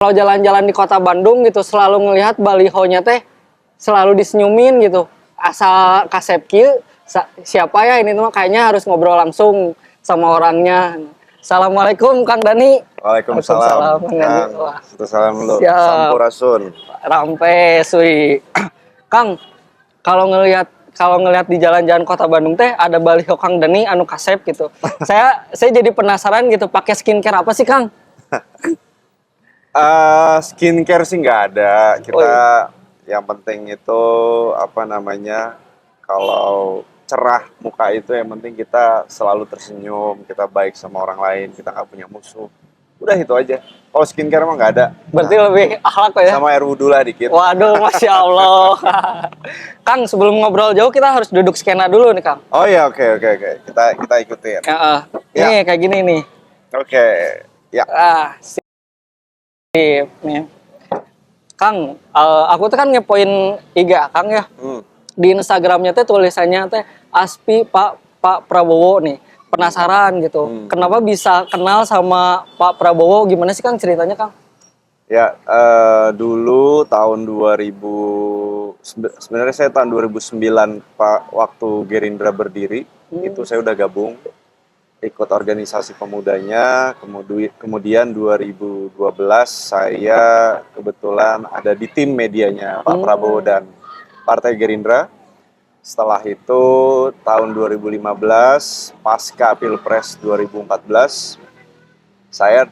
Kalau jalan-jalan di kota Bandung gitu selalu ngelihat balihonya teh selalu disenyumin gitu. Asal kasep kieu siapa ya ini tuh kayaknya harus ngobrol langsung sama orangnya. Assalamualaikum Kang Dani. Waalaikumsalam. Kang Dani. Wah, Salam dulu. siap. Sampurasun. Rampe sui. Kang, kalau ngelihat di jalan-jalan kota Bandung teh ada baliho Kang Dani anu kasep gitu. saya jadi penasaran gitu pakai skincare apa sih Kang? Skincare sih nggak ada. Kita Oh, iya. yang penting itu apa namanya? Kalau cerah muka itu yang penting kita selalu tersenyum, kita baik sama orang lain, kita nggak punya musuh. Udah itu aja. Kalau skincare emang nggak ada. Berarti lebih akhlak ya? Sama air wudhu lah dikit. Waduh, Masya Allah. Kang, sebelum ngobrol jauh kita harus duduk skena dulu nih, Kang. Oh iya, oke. Kita ikutin. Ya. Nih, kayak gini nih. Oke. Ya. Sip. Nih. Kang, aku tuh kan ngepoin IG Kang ya. Di Instagramnya teh tulisannya teh Aspi Pak Prabowo nih. Penasaran gitu. Kenapa bisa kenal sama Pak Prabowo? Gimana sih Kang ceritanya, Kang? Ya, dulu tahun 2000, sebenarnya saya tahun 2009 Pak, waktu Gerindra berdiri, itu saya udah gabung, ikut organisasi pemudanya, kemudian 2012 saya kebetulan ada di tim medianya Pak Prabowo dan Partai Gerindra. Setelah itu tahun 2015, pasca Pilpres 2014, saya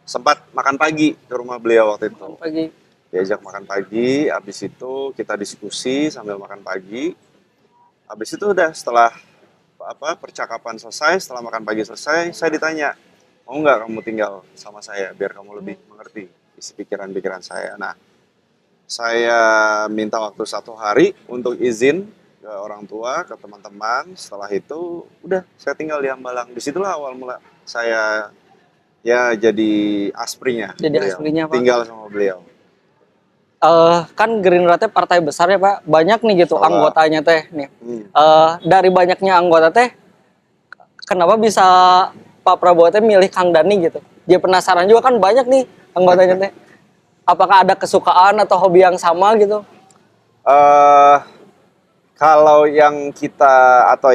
sempat makan pagi ke rumah beliau waktu itu. Pagi. Diajak makan pagi, habis itu kita diskusi sambil makan pagi. Habis itu udah setelah percakapan selesai, setelah makan pagi selesai, saya ditanya, mau nggak kamu tinggal sama saya biar kamu lebih mengerti isi pikiran-pikiran saya. Nah, saya minta waktu 1 hari untuk izin ke orang tua, ke teman-teman. Setelah itu udah saya tinggal di Hambalang. Disitulah awal mula saya ya jadi asprinya. Jadi beliau. asprinya, Pak. Tinggal sama beliau. Kan Gerindra teh partai besar ya Pak, banyak nih gitu anggotanya teh nih. Dari banyaknya anggota teh, kenapa bisa Pak Prabowo teh milih Kang Dani gitu? Dia penasaran juga kan banyak nih anggotanya teh. Apakah ada kesukaan atau hobi yang sama gitu? Kalau yang kita atau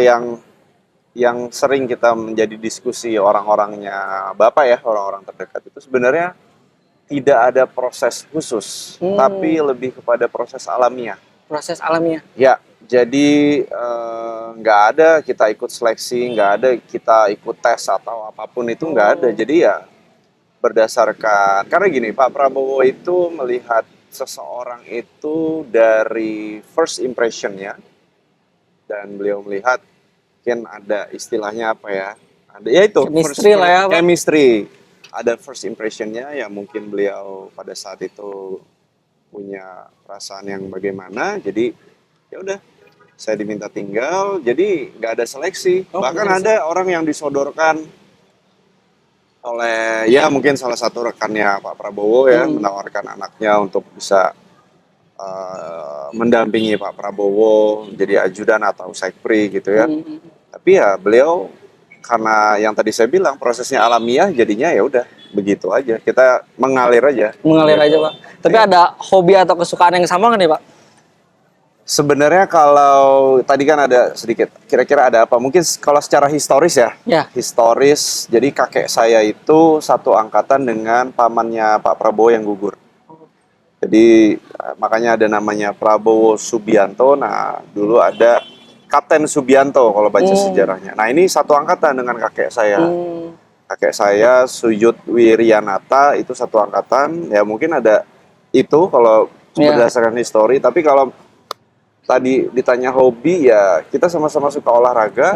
yang sering kita menjadi diskusi orang-orangnya Bapak ya, orang-orang terdekat itu sebenarnya tidak ada proses khusus, tapi lebih kepada proses alamiah. Proses alamiah. Ya, jadi nggak ada kita ikut seleksi, nggak ada kita ikut tes atau apapun itu nggak ada. Jadi ya berdasarkan, karena gini, Pak Prabowo itu melihat seseorang itu dari first impression-nya, dan beliau melihat mungkin ada istilahnya apa ya, ada ya itu Chemistry lah ya, Pak. chemistry. Ada first impression-nya ya, mungkin beliau pada saat itu punya perasaan yang bagaimana, jadi ya udah saya diminta tinggal, jadi nggak ada seleksi. Bahkan ada orang yang disodorkan oleh ya mungkin salah satu rekannya Pak Prabowo ya, menawarkan anaknya untuk bisa mendampingi Pak Prabowo jadi ajudan atau sekpri gitu ya. Tapi ya beliau, karena yang tadi saya bilang prosesnya alamiah, jadinya ya udah begitu aja, kita mengalir aja. Mengalir aja Pak. Tapi ada hobi atau kesukaan yang sama nggak nih Pak? Sebenarnya kalau tadi kan ada sedikit, kira-kira ada apa? Mungkin kalau secara historis ya, historis. Jadi kakek saya itu satu angkatan dengan pamannya Pak Prabowo yang gugur. Jadi makanya ada namanya Prabowo Subianto. Nah dulu ada Kapten Subianto kalau baca sejarahnya. Nah ini satu angkatan dengan kakek saya. Kakek saya Suyut Wiryanata itu satu angkatan. Ya mungkin ada itu kalau berdasarkan histori. Tapi kalau tadi ditanya hobi ya, kita sama-sama suka olahraga.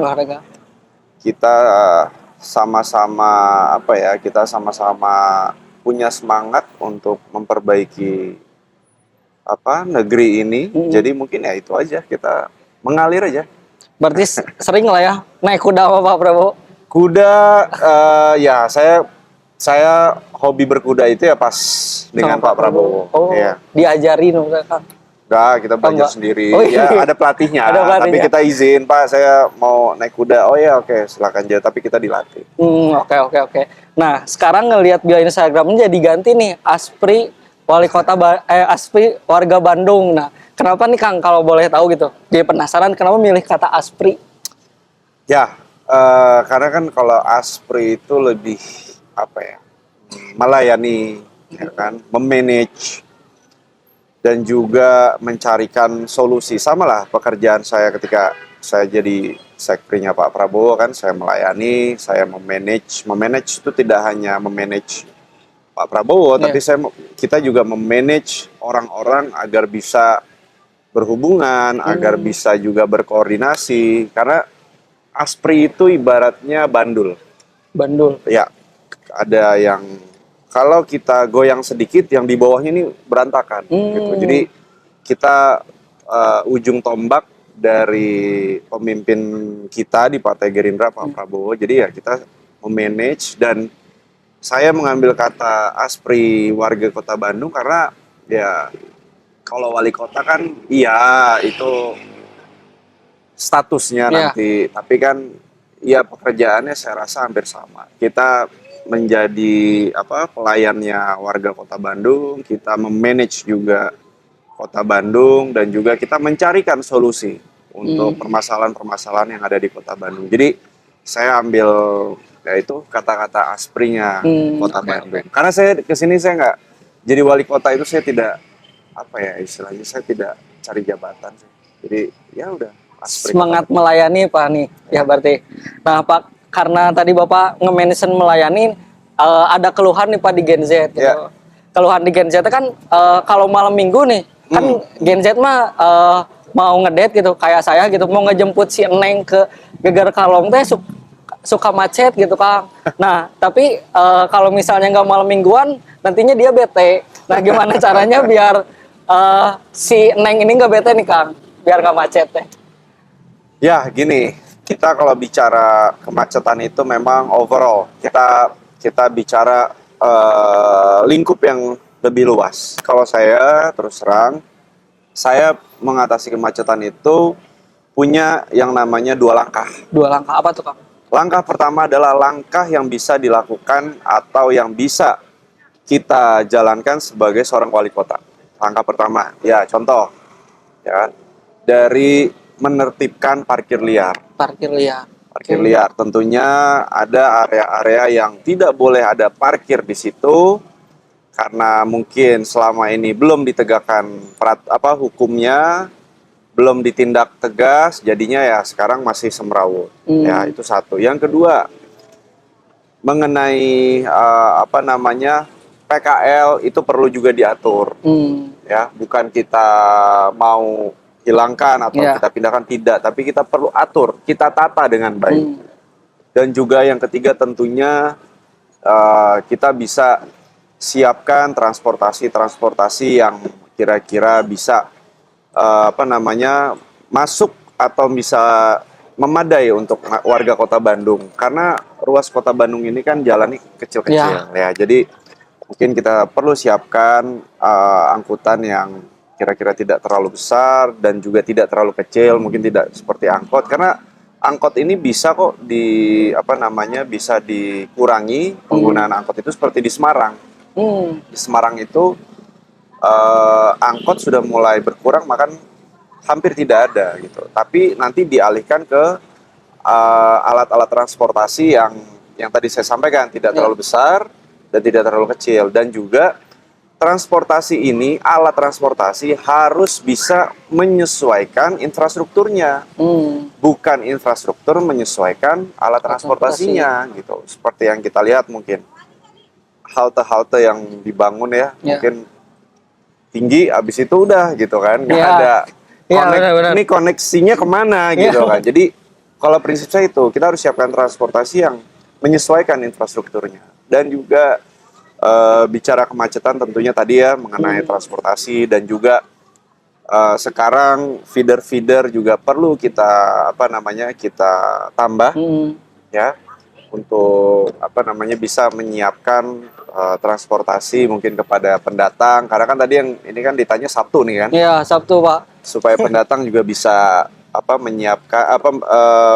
Kita sama-sama kita sama-sama punya semangat untuk memperbaiki negeri ini. Jadi mungkin ya itu aja, kita mengalir aja. Berarti sering lah ya naik kuda sama Pak Prabowo? Kuda, ya saya hobi berkuda itu ya pas dengan Pak Prabowo. Oh, ya. diajarin Kang? Enggak, kita belajar enggak? sendiri. Oh, Ya, iya. ada pelatihnya. Ada Tapi pelatihnya. kita izin, Pak, saya mau naik kuda. Oh ya, oke, silakan aja. Tapi kita dilatih. Oke, oke, oke. Nah, sekarang ngelihat bio Instagramnya jadi ganti nih, Aspri Aspri warga Bandung. Nah, kenapa nih Kang kalau boleh tahu gitu? Jadi penasaran kenapa milih kata Aspri? Ya, karena kan kalau Aspri itu lebih apa ya? Melayani, ya kan, memanage dan juga mencarikan solusi. Sama lah pekerjaan saya ketika saya jadi sekprinya Pak Prabowo kan, saya melayani, saya memanage. Memanage itu tidak hanya memanage Pak Prabowo, tapi kita juga memanage orang-orang agar bisa berhubungan, agar bisa juga berkoordinasi. Karena Aspri itu ibaratnya bandul. Bandul. Ya, ada yang kalau kita goyang sedikit, yang di bawahnya ini berantakan gitu. Jadi kita ujung tombak dari pemimpin kita di Partai Gerindra Pak Prabowo. Jadi ya kita memanage, dan saya mengambil kata Aspri warga Kota Bandung karena ya kalau wali kota kan iya itu statusnya nanti, tapi kan ya pekerjaannya saya rasa hampir sama. Kita menjadi pelayannya warga Kota Bandung, kita memanage juga Kota Bandung, dan juga kita mencarikan solusi untuk permasalahan-permasalahan yang ada di Kota Bandung. Jadi saya ambil yaitu kata-kata Asprinya Kota Bandung. Karena saya kesini saya nggak jadi wali kota itu, saya tidak istilahnya saya tidak cari jabatan. Jadi ya udah. Semangat melayani Pak nih ya berarti. Nah Pak, karena tadi Bapak nge-mention melayani, ada keluhan nih Pak di Gen Z gitu. Keluhan di Gen Z kan kalau malam minggu nih kan Gen Z mah mau ngedate gitu kayak saya gitu, mau ngejemput si Neng ke Geger Kalong teh suka macet gitu Kang. Nah tapi kalau misalnya nggak malam mingguan nantinya dia bete. Nah gimana caranya biar si Neng ini nggak bete nih Kang, biar nggak macet teh? Ya, gini, kita kalau bicara kemacetan itu memang overall. Kita bicara lingkup yang lebih luas. Kalau saya terus terang, saya mengatasi kemacetan itu punya yang namanya 2 langkah. 2 langkah apa tuh Kang? Langkah pertama adalah langkah yang bisa dilakukan atau yang bisa kita jalankan sebagai seorang wali kota. Langkah pertama, ya contoh, ya dari menertibkan parkir liar. Parkir liar. Parkir liar, tentunya ada area-area yang tidak boleh ada parkir di situ karena mungkin selama ini belum ditegakkan hukumnya, belum ditindak tegas, jadinya ya sekarang masih semrawut. Ya, itu satu. Yang kedua, mengenai PKL itu perlu juga diatur. Ya, bukan kita mau hilangkan atau kita pindahkan, tidak, tapi kita perlu atur, kita tata dengan baik. Dan juga yang ketiga tentunya kita bisa siapkan transportasi yang kira-kira bisa masuk atau bisa memadai untuk warga Kota Bandung, karena ruas Kota Bandung ini kan jalannya kecil-kecil ya. Jadi mungkin kita perlu siapkan angkutan yang kira-kira tidak terlalu besar dan juga tidak terlalu kecil, mungkin tidak seperti angkot, karena angkot ini bisa kok bisa dikurangi penggunaan angkot itu seperti di Semarang. Di Semarang itu angkot sudah mulai berkurang, bahkan hampir tidak ada gitu. Tapi nanti dialihkan ke alat-alat transportasi yang tadi saya sampaikan, tidak terlalu besar dan tidak terlalu kecil, dan juga transportasi ini, alat transportasi harus bisa menyesuaikan infrastrukturnya, bukan infrastruktur menyesuaikan alat transportasinya gitu. Seperti yang kita lihat mungkin halte-halte yang dibangun mungkin tinggi, habis itu udah gitu kan, nggak ada ini koneksinya kemana gitu kan. Jadi kalau prinsip saya itu kita harus siapkan transportasi yang menyesuaikan infrastrukturnya. Dan juga bicara kemacetan tentunya tadi ya mengenai transportasi, dan juga sekarang feeder juga perlu kita kita tambah ya. untuk apa namanya bisa menyiapkan transportasi mungkin kepada pendatang, karena kan tadi yang ini kan ditanya Sabtu nih kan. Iya, Sabtu, Pak. Supaya pendatang juga bisa menyiapkan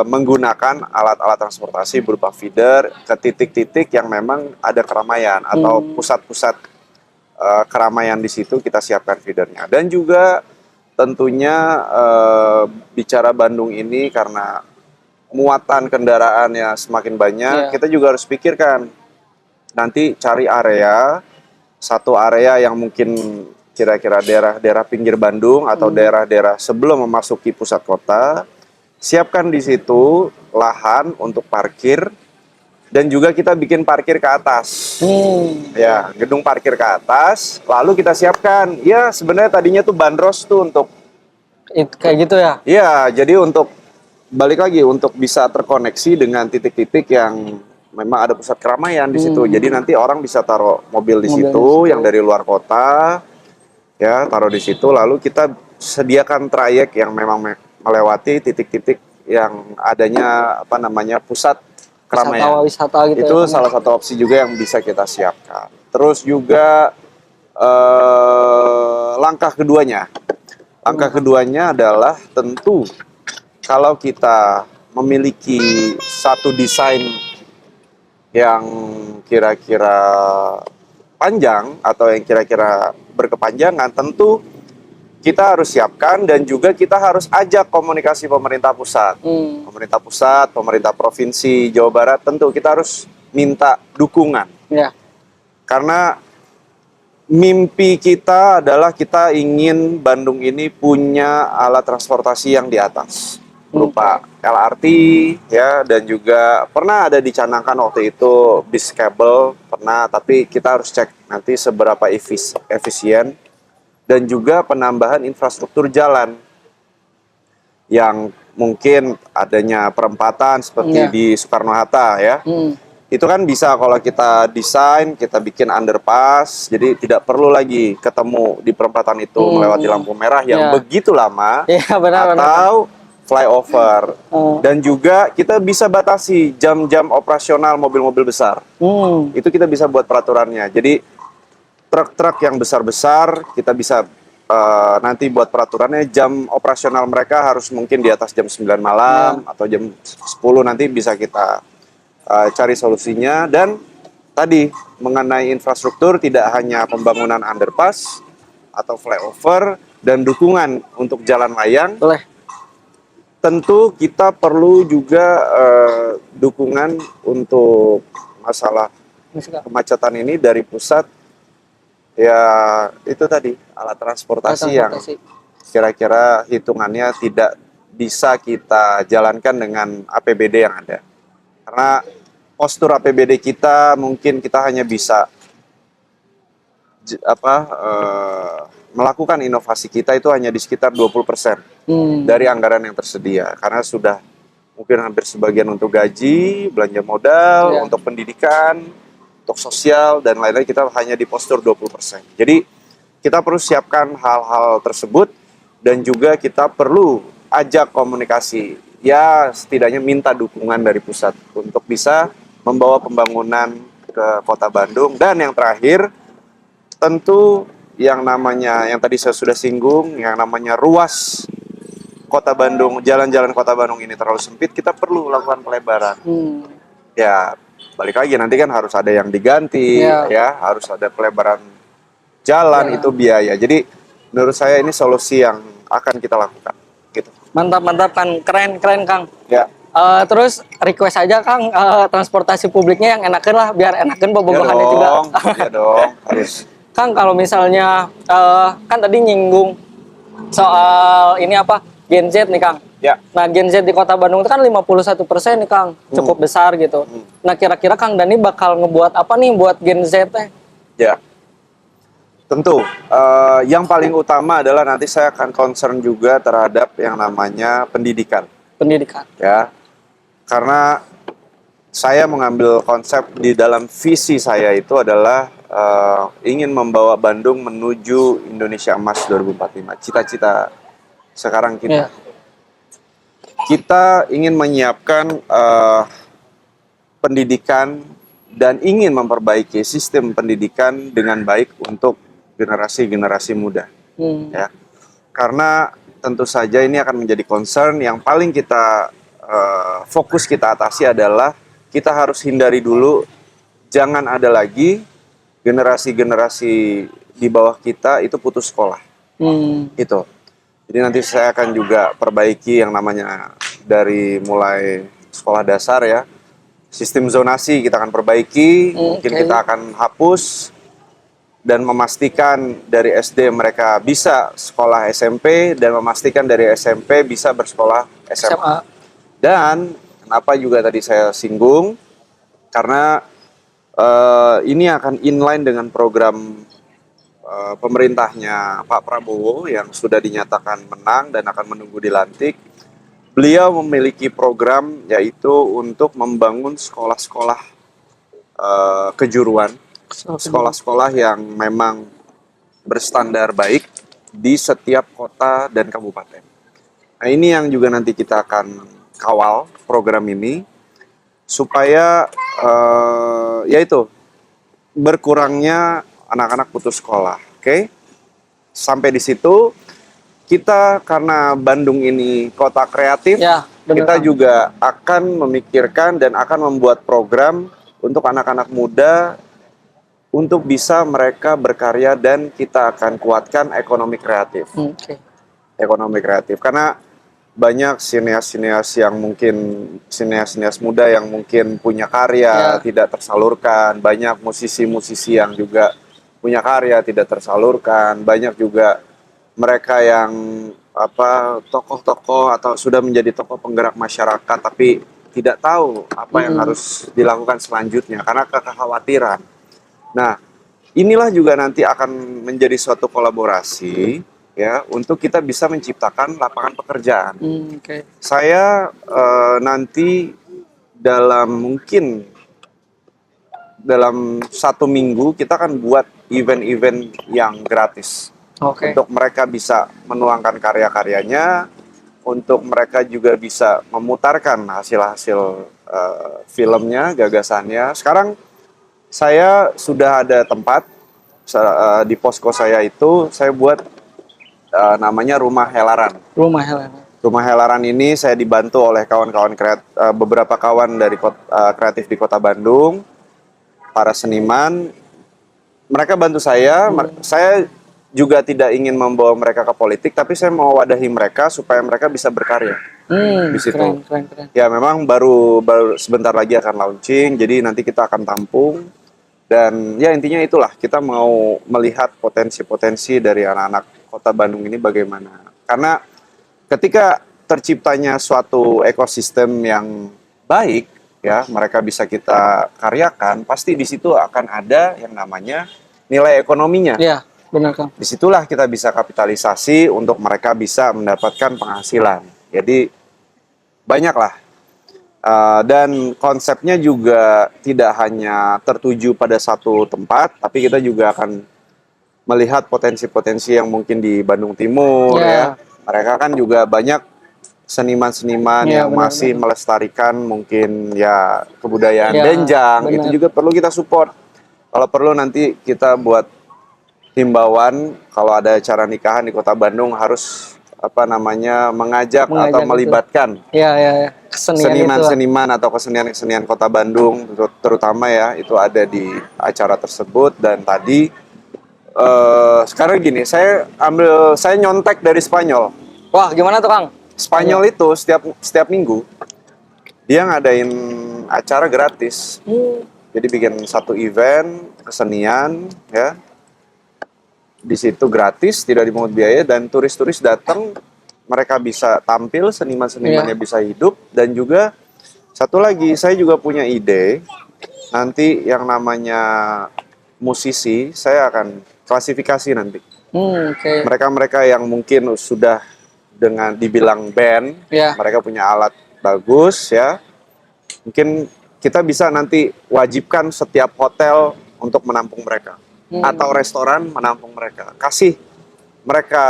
menggunakan alat-alat transportasi berupa feeder ke titik-titik yang memang ada keramaian atau pusat-pusat keramaian di situ kita siapkan feedernya. Dan juga tentunya bicara Bandung ini karena muatan kendaraannya semakin banyak, kita juga harus pikirkan nanti cari satu area yang mungkin kira-kira daerah-daerah pinggir Bandung atau daerah-daerah sebelum memasuki pusat kota, siapkan di situ lahan untuk parkir dan juga kita bikin parkir ke atas. Ya, gedung parkir ke atas, lalu kita siapkan. Ya, sebenarnya tadinya tuh bandros tuh untuk Kayak gitu ya? Iya, jadi untuk balik lagi untuk bisa terkoneksi dengan titik-titik yang memang ada pusat keramaian di situ. Jadi nanti orang bisa taruh mobil di situ yang dari luar kota, ya taruh di situ. Lalu kita sediakan trayek yang memang melewati titik-titik yang adanya apa namanya pusat keramaian. Wisata gitu. Itu salah satu opsi juga yang bisa kita siapkan. Terus juga langkah keduanya adalah tentu kalau kita memiliki satu desain yang kira-kira panjang atau yang kira-kira berkepanjangan, tentu kita harus siapkan dan juga kita harus ajak komunikasi pemerintah pusat. Pemerintah pusat, pemerintah provinsi Jawa Barat, tentu kita harus minta dukungan. Ya. Karena mimpi kita adalah kita ingin Bandung ini punya alat transportasi yang di atas. Berupa LRT ya, dan juga pernah ada dicanangkan waktu itu bis kabel, pernah, tapi kita harus cek nanti seberapa efisien, dan juga penambahan infrastruktur jalan yang mungkin adanya perempatan seperti di Soekarno-Hatta ya. Itu kan bisa kalau kita desain, kita bikin underpass, jadi tidak perlu lagi ketemu di perempatan itu melewati lampu merah yang begitu lama, atau flyover. Dan juga kita bisa batasi jam-jam operasional mobil-mobil besar. Itu kita bisa buat peraturannya. Jadi truk-truk yang besar-besar kita bisa nanti buat peraturannya, jam operasional mereka harus mungkin di atas jam 9 malam atau jam 10, nanti bisa kita cari solusinya. Dan tadi mengenai infrastruktur, tidak hanya pembangunan underpass atau flyover dan dukungan untuk jalan layang. Tentu kita perlu juga dukungan untuk masalah kemacetan ini dari pusat. Ya itu tadi alat transportasi yang kira-kira hitungannya tidak bisa kita jalankan dengan APBD yang ada. Karena postur APBD kita mungkin kita hanya bisa melakukan inovasi kita itu hanya di sekitar 20% dari anggaran yang tersedia. Karena sudah mungkin hampir sebagian untuk gaji, belanja modal, untuk pendidikan, untuk sosial, dan lain-lain kita hanya di postur 20%. Jadi kita perlu siapkan hal-hal tersebut dan juga kita perlu ajak komunikasi. Ya setidaknya minta dukungan dari pusat untuk bisa membawa pembangunan ke kota Bandung. Dan yang terakhir, tentu yang namanya, yang tadi saya sudah singgung, yang namanya ruas kota Bandung, jalan-jalan kota Bandung ini terlalu sempit, kita perlu lakukan pelebaran. Ya balik lagi, nanti kan harus ada yang diganti, ya harus ada pelebaran jalan, itu biaya. Jadi menurut saya ini solusi yang akan kita lakukan. Gitu. Mantap kan, keren Kang. Ya. Terus request aja Kang, transportasi publiknya yang enakan lah, biar enakan bobogohannya juga. Iya dong, harus. Kang, kalau misalnya kan tadi nyinggung soal ini apa, Gen Z nih Kang. Ya. Nah, Gen Z di kota Bandung itu kan 51% nih Kang, cukup besar gitu. Nah, kira-kira Kang Dani bakal ngebuat apa nih buat Gen Z teh? Ya, tentu. Yang paling utama adalah nanti saya akan concern juga terhadap yang namanya pendidikan. Pendidikan. Ya, karena saya mengambil konsep di dalam visi saya itu adalah ingin membawa Bandung menuju Indonesia Emas 2045. Cita-cita sekarang kita. Kita ingin menyiapkan pendidikan dan ingin memperbaiki sistem pendidikan dengan baik untuk generasi-generasi muda. Ya. Karena tentu saja ini akan menjadi concern yang paling kita fokus kita atasi adalah kita harus hindari dulu jangan ada lagi generasi-generasi di bawah kita itu putus sekolah. Itu. Jadi nanti saya akan juga perbaiki yang namanya dari mulai sekolah dasar ya. Sistem zonasi kita akan perbaiki, mungkin kita akan hapus dan memastikan dari SD mereka bisa sekolah SMP dan memastikan dari SMP bisa bersekolah SMA. Dan kenapa juga tadi saya singgung, karena ini akan inline dengan program pemerintahnya Pak Prabowo yang sudah dinyatakan menang dan akan menunggu dilantik. Beliau memiliki program yaitu untuk membangun sekolah-sekolah kejuruan, sekolah-sekolah yang memang berstandar baik di setiap kota dan kabupaten. Nah ini yang juga nanti kita akan kawal program ini supaya yaitu berkurangnya anak-anak putus sekolah. Oke? Sampai di situ. Kita karena Bandung ini kota kreatif, ya, kita juga akan memikirkan dan akan membuat program untuk anak-anak muda untuk bisa mereka berkarya dan kita akan kuatkan ekonomi kreatif. Ekonomi kreatif karena banyak sineas-sineas yang mungkin sineas-sineas muda yang mungkin punya karya tidak tersalurkan, banyak musisi-musisi yang juga punya karya tidak tersalurkan, banyak juga mereka yang tokoh-tokoh atau sudah menjadi tokoh penggerak masyarakat tapi tidak tahu apa yang harus dilakukan selanjutnya karena kekhawatiran. Nah, inilah juga nanti akan menjadi suatu kolaborasi ya untuk kita bisa menciptakan lapangan pekerjaan. Saya nanti mungkin dalam 1 minggu kita akan buat event-event yang gratis. Untuk mereka bisa menuangkan karya-karyanya, untuk mereka juga bisa memutarkan hasil-hasil filmnya, gagasannya. Sekarang saya sudah ada tempat di posko saya itu, saya buat namanya Rumah Helaran. Rumah Helaran ini saya dibantu oleh kawan-kawan beberapa kawan dari kreatif di Kota Bandung, para seniman. Mereka bantu saya, saya juga tidak ingin membawa mereka ke politik, tapi saya mau wadahi mereka supaya mereka bisa berkarya di situ. Keren. Ya memang baru sebentar lagi akan launching, jadi nanti kita akan tampung dan ya intinya itulah kita mau melihat potensi-potensi dari anak-anak Kota Bandung ini bagaimana. Karena ketika terciptanya suatu ekosistem yang baik, ya mereka bisa kita karyakan, pasti di situ akan ada yang namanya nilai ekonominya. Ya. Benar, Kang. Disitulah kita bisa kapitalisasi untuk mereka bisa mendapatkan penghasilan. Jadi banyaklah. Dan konsepnya juga tidak hanya tertuju pada satu tempat, tapi kita juga akan melihat potensi-potensi yang mungkin di Bandung Timur ya. Mereka kan juga banyak seniman-seniman yang masih melestarikan mungkin ya kebudayaan Denjang. Itu juga perlu kita support. Kalau perlu nanti kita buat himbauan kalau ada acara nikahan di Kota Bandung harus mengajak atau melibatkan seniman-seniman atau kesenian-kesenian Kota Bandung terutama ya itu ada di acara tersebut. Dan tadi sekarang gini saya nyontek dari Spanyol. Wah gimana tuh Kang? Spanyol itu setiap minggu dia ngadain acara gratis. Jadi bikin satu event kesenian ya. Di situ gratis, tidak dipungut biaya dan turis-turis datang, mereka bisa tampil, seniman-senimannya bisa hidup dan juga satu lagi saya juga punya ide nanti yang namanya musisi saya akan klasifikasi nanti. Mereka-mereka yang mungkin sudah dengan dibilang band, mereka punya alat bagus ya, mungkin kita bisa nanti wajibkan setiap hotel untuk menampung mereka. Atau restoran menampung mereka, kasih mereka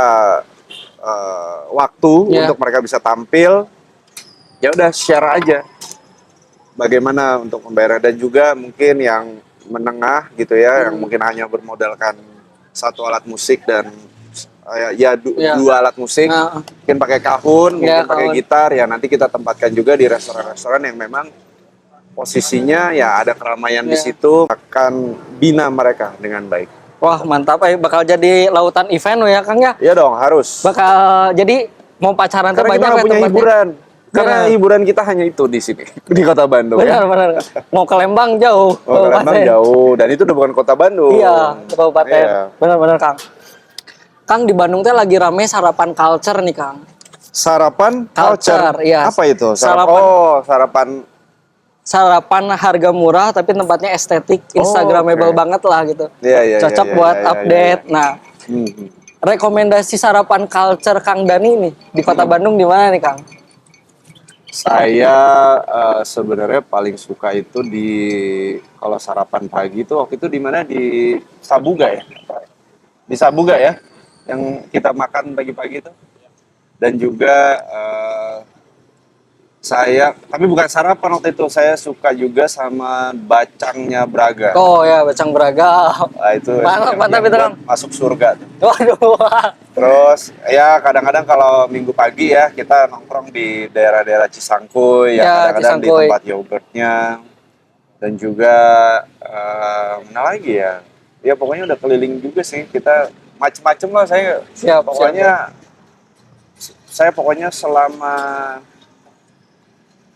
waktu untuk mereka bisa tampil, ya udah share aja bagaimana untuk membayar, dan juga mungkin yang menengah gitu ya, yang mungkin hanya bermodalkan satu alat musik dan dua alat musik, mungkin pakai kahun, mungkin pakai gitar, ya nanti kita tempatkan juga di restoran-restoran yang memang posisinya ya ada keramaian di situ, akan bina mereka dengan baik. Wah mantap, bakal jadi lautan event ya Kang ya? Iya dong, harus. Bakal jadi mau pacaran tuh Karena banyak kita nggak punya tempatnya. hiburan. Karena hiburan kita hanya itu di sini, di Kota Bandung. Benar. Mau ke Lembang jauh. Mau ke Lembang jauh, dan itu udah bukan Kota Bandung. Iya, kabupaten. Benar Kang. Kang, di Bandung teh lagi rame sarapan culture nih Kang. Sarapan culture? Iya. Apa itu? Sarapan harga murah tapi tempatnya estetik, instagramable banget lah gitu. Cocok buat update. Nah, rekomendasi sarapan culture Kang Dani nih di Kota Bandung di mana nih Kang? Saya sebenarnya paling suka itu kalau sarapan pagi itu waktu itu di mana, di Sabuga ya? Di Sabuga ya, yang kita makan pagi-pagi itu. Dan juga tapi bukan sarapan waktu itu, saya suka juga sama bacangnya Braga. Oh ya, bacang Braga. Nah, itu mantap itu Kang. Masuk surga tuh. Waduh. Terus ya kadang-kadang kalau minggu pagi ya kita nongkrong di daerah-daerah Cisangkuy, ya kadang-kadang di tempat yogurtnya. Dan juga mana lagi ya? Ya pokoknya udah keliling juga sih, kita macem-macem lah. Saya pokoknya selama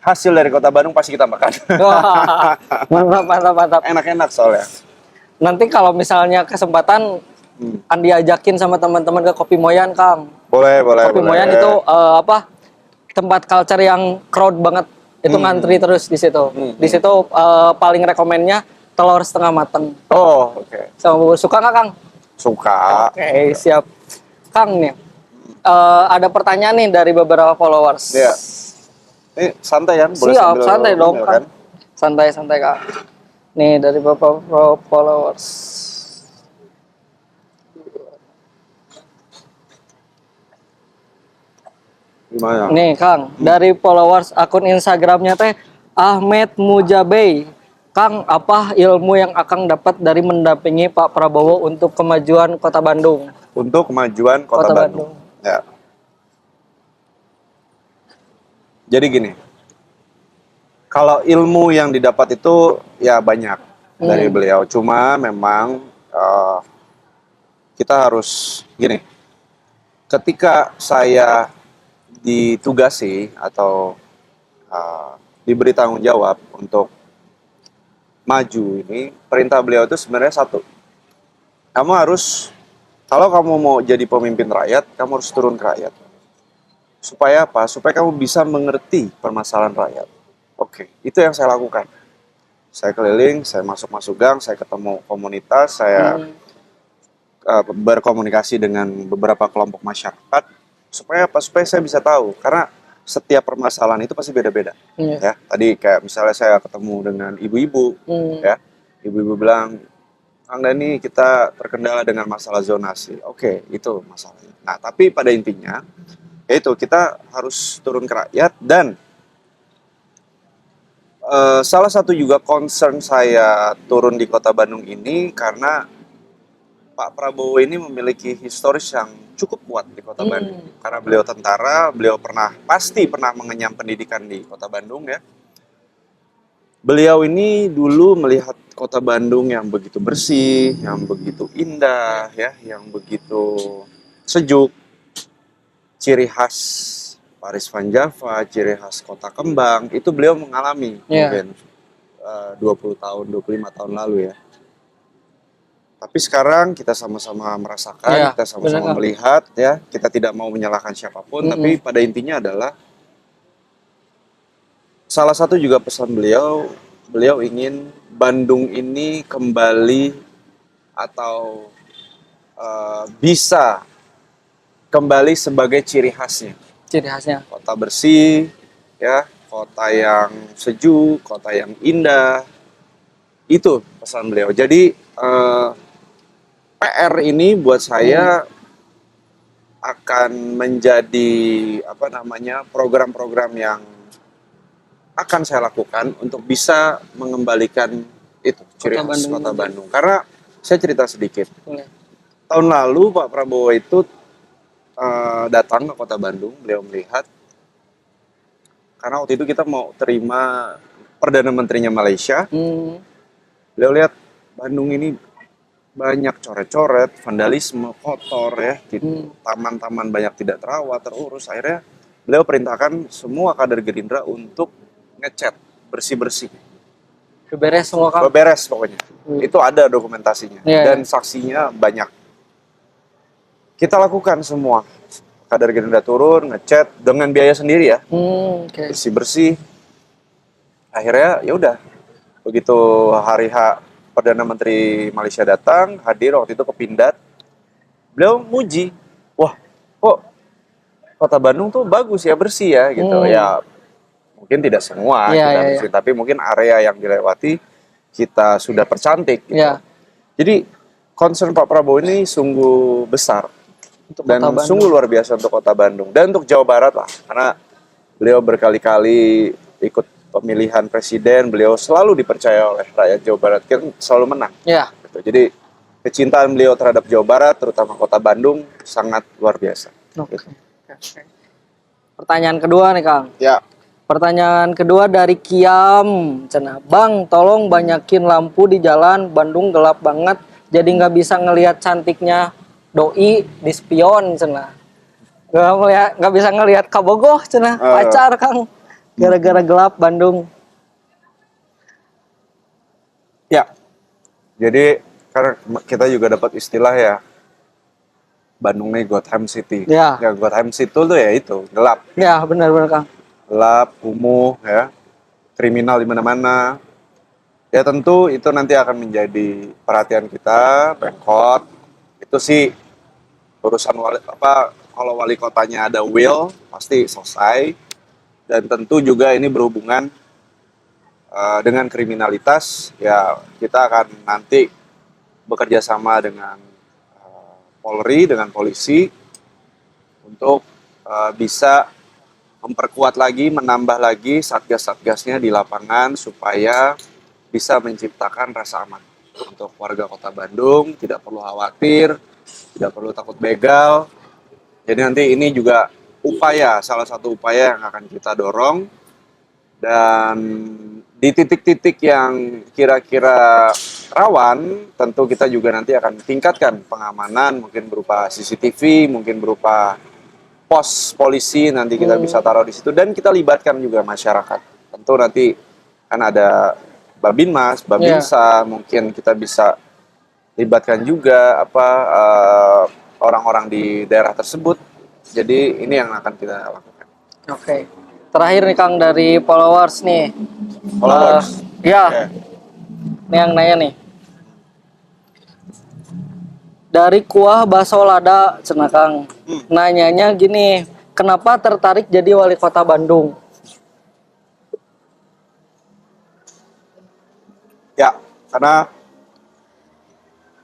hasil dari Kota Bandung pasti kita makan. Wah, mantap. Enak-enak soalnya. Nanti kalau misalnya kesempatan, Andi ajakin sama teman-teman ke Kopi Moyan, Kang. Boleh. Kopi Moyan itu tempat culture yang crowd banget. Itu ngantri terus di situ. Di situ paling rekomennya telur setengah mateng. Oh, oke. Sama bubur. Suka nggak, Kang? Suka. Oke, siap. Kang nih, ada pertanyaan nih dari beberapa followers. Iya. Ini santai kan? Boleh siap, santai dong kan? Santai Kak. Nih dari beberapa followers. Gimana? Nih Kang, dari followers akun Instagramnya teh Ahmed Mujabei. Kang, apa ilmu yang Akang dapat dari mendampingi Pak Prabowo untuk kemajuan Kota Bandung? Untuk kemajuan Kota Bandung. Ya. Jadi gini, kalau ilmu yang didapat itu ya banyak dari beliau. Cuma memang kita harus gini, ketika saya ditugasi atau diberi tanggung jawab untuk maju ini, perintah beliau itu sebenarnya satu. Kamu harus, kalau kamu mau jadi pemimpin rakyat, kamu harus turun ke rakyat. Supaya apa? Supaya kamu bisa mengerti permasalahan rakyat. Oke, itu yang saya lakukan. Saya keliling, saya masuk gang, saya ketemu komunitas, saya berkomunikasi dengan beberapa kelompok masyarakat. Supaya apa? Supaya saya bisa tahu. Karena setiap permasalahan itu pasti beda-beda. Ya, tadi kayak misalnya saya ketemu dengan ibu-ibu, ya, ibu-ibu bilang, Kang Dani, kita terkendala dengan masalah zonasi. Oke, itu masalahnya. Nah, tapi pada intinya, yaitu kita harus turun ke rakyat. Dan salah satu juga concern saya turun di Kota Bandung ini karena Pak Prabowo ini memiliki historis yang cukup kuat di Kota Bandung. Karena beliau tentara, beliau pasti pernah mengenyam pendidikan di Kota Bandung ya. Beliau ini dulu melihat Kota Bandung yang begitu bersih, yang begitu indah ya, yang begitu sejuk. Ciri khas Paris Van Java, ciri khas Kota Kembang, itu beliau mengalami mungkin 20 tahun, 25 tahun lalu ya. Tapi sekarang kita sama-sama merasakan, kita sama-sama melihat ya, kita tidak mau menyalahkan siapapun, tapi pada intinya adalah salah satu juga pesan beliau ingin Bandung ini kembali atau bisa kembali sebagai ciri khasnya. Ciri khasnya. Kota bersih, ya, kota yang sejuk, kota yang indah. Itu pesan beliau. Jadi PR ini buat saya akan menjadi program-program yang akan saya lakukan untuk bisa mengembalikan itu ciri khas Kota Bandung. Karena saya cerita sedikit. Tahun lalu Pak Prabowo itu datang ke Kota Bandung, beliau melihat karena waktu itu kita mau terima Perdana Menterinya Malaysia. Beliau lihat Bandung ini banyak coret-coret, vandalisme, kotor ya, gitu. Taman-taman banyak tidak terawat, terurus. Akhirnya beliau perintahkan semua kader Gerindra untuk ngecat, bersih-bersih. Beres semua kan? Beres pokoknya. Itu ada dokumentasinya dan saksinya banyak. Kita lakukan semua. Kader Gerindra turun, ngecat dengan biaya sendiri ya. Bersih-bersih. Akhirnya ya udah. Begitu hari H Perdana Menteri Malaysia datang, hadir waktu itu ke Pindad. Beliau muji, wah kok Kota Bandung tuh bagus ya, bersih ya gitu. Ya mungkin tidak semua kita bersih, tapi mungkin area yang dilewati kita sudah percantik gitu. Jadi concern Pak Prabowo ini sungguh besar untuk dan sungguh luar biasa untuk Kota Bandung dan untuk Jawa Barat lah, karena beliau berkali-kali ikut pemilihan presiden, beliau selalu dipercaya oleh rakyat Jawa Barat, kan selalu menang. Gitu. Jadi kecintaan beliau terhadap Jawa Barat, terutama Kota Bandung, sangat luar biasa. Gitu. Pertanyaan kedua nih Kang. Ya. Pertanyaan kedua dari Kiam, cenah, Bang, tolong banyakin lampu di jalan, Bandung gelap banget, jadi nggak bisa ngelihat cantiknya doi di spion, cenah. Nggak bisa ngelihat kabogoh, cenah, pacar Kang. Gara-gara gelap Bandung. Ya, jadi karena kita juga dapat istilah ya, Bandung nih Gotham City. Ya Gotham City tuh ya itu gelap. Ya benar-benar Kang. Gelap, kumuh ya, kriminal di mana-mana. Ya tentu itu nanti akan menjadi perhatian kita, Pemkot. Itu sih urusan kalau wali kotanya ada will pasti selesai. Dan tentu juga ini berhubungan dengan kriminalitas, ya kita akan nanti bekerja sama dengan Polri, dengan polisi untuk bisa memperkuat lagi, menambah lagi satgas-satgasnya di lapangan supaya bisa menciptakan rasa aman untuk warga Kota Bandung, tidak perlu khawatir, tidak perlu takut begal. Jadi nanti ini juga salah satu upaya yang akan kita dorong, dan di titik-titik yang kira-kira rawan tentu kita juga nanti akan tingkatkan pengamanan, mungkin berupa CCTV, mungkin berupa pos polisi nanti kita bisa taruh di situ, dan kita libatkan juga masyarakat. Tentu nanti kan ada Babinmas, Babinsa, mungkin kita bisa libatkan juga orang-orang di daerah tersebut. Jadi ini yang akan kita lakukan. Oke. Terakhir nih Kang dari followers nih. Followers. Ya. Ini yang nanya nih. Dari Kuah Baso Lada, cenah Kang. Nanyanya gini, kenapa tertarik jadi wali kota Bandung? Ya, karena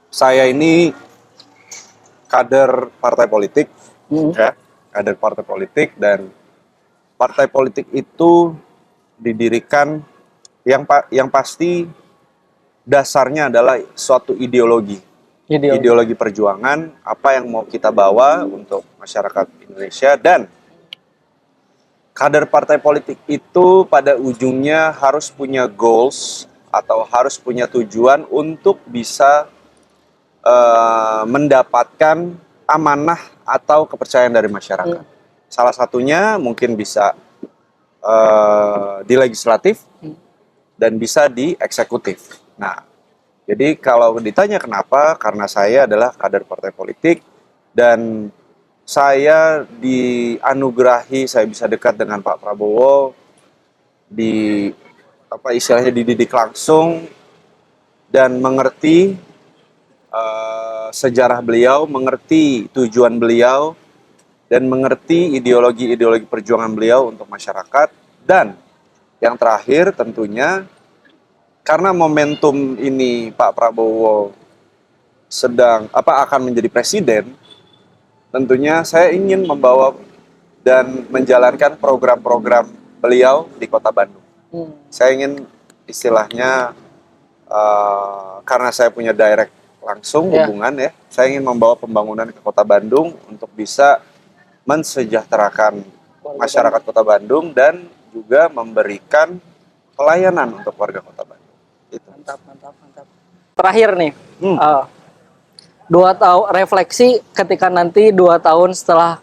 saya ini kader partai politik. Ya, kader partai politik, dan partai politik itu didirikan yang pasti dasarnya adalah suatu ideologi perjuangan, apa yang mau kita bawa untuk masyarakat Indonesia, dan kader partai politik itu pada ujungnya harus punya goals atau harus punya tujuan untuk bisa mendapatkan amanah atau kepercayaan dari masyarakat. Salah satunya mungkin bisa di legislatif dan bisa di eksekutif. Nah, jadi kalau ditanya kenapa, karena saya adalah kader partai politik dan saya dianugerahi, saya bisa dekat dengan Pak Prabowo, istilahnya dididik langsung dan mengerti sejarah beliau, mengerti tujuan beliau, dan mengerti ideologi-ideologi perjuangan beliau untuk masyarakat. Dan yang terakhir tentunya, karena momentum ini Pak Prabowo akan menjadi presiden, tentunya saya ingin membawa dan menjalankan program-program beliau di Kota Bandung. Saya ingin istilahnya karena saya punya direct langsung hubungan ya, saya ingin membawa pembangunan ke Kota Bandung untuk bisa mensejahterakan masyarakat Kota Bandung dan juga memberikan pelayanan untuk warga Kota Bandung. Gitu. Mantap. Terakhir nih, 2 tahun refleksi ketika nanti 2 tahun setelah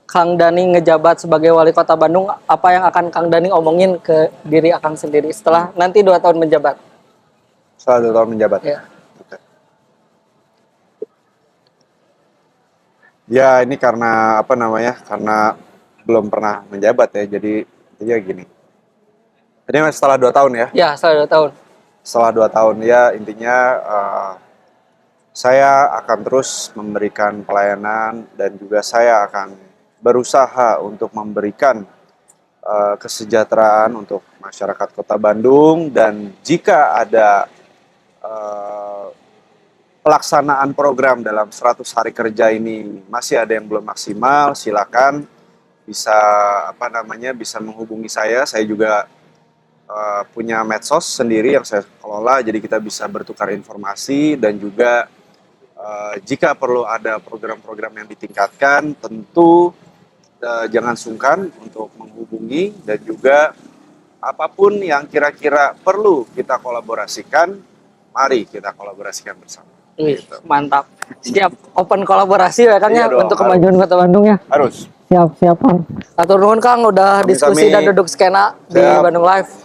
Kang Dani ngejabat sebagai wali kota Bandung, apa yang akan Kang Dani omongin ke diri Akang sendiri setelah nanti 2 tahun menjabat? Setelah 2 tahun menjabat. Ya. Oke. Ya ini karena apa namanya? Karena belum pernah menjabat ya. Jadi ya gini. Ini setelah 2 tahun ya? Ya, setelah 2 tahun. Setelah 2 tahun ya intinya saya akan terus memberikan pelayanan dan juga saya akan berusaha untuk memberikan kesejahteraan untuk masyarakat Kota Bandung, dan jika ada pelaksanaan program dalam 100 hari kerja ini masih ada yang belum maksimal, silakan bisa bisa menghubungi saya. Saya juga punya medsos sendiri yang saya kelola, jadi kita bisa bertukar informasi, dan juga jika perlu ada program-program yang ditingkatkan, tentu jangan sungkan untuk menghubungi, dan juga apapun yang kira-kira perlu kita kolaborasikan, mari kita kolaborasikan bersama. Gitu. Mantap. Siap open kolaborasi ya Kang ya, Iya dong, untuk kemajuan Kota Bandung ya. Harus. Siap Kang. Atur nuhun Kang udah diskusi dan duduk skena di Bandung Live.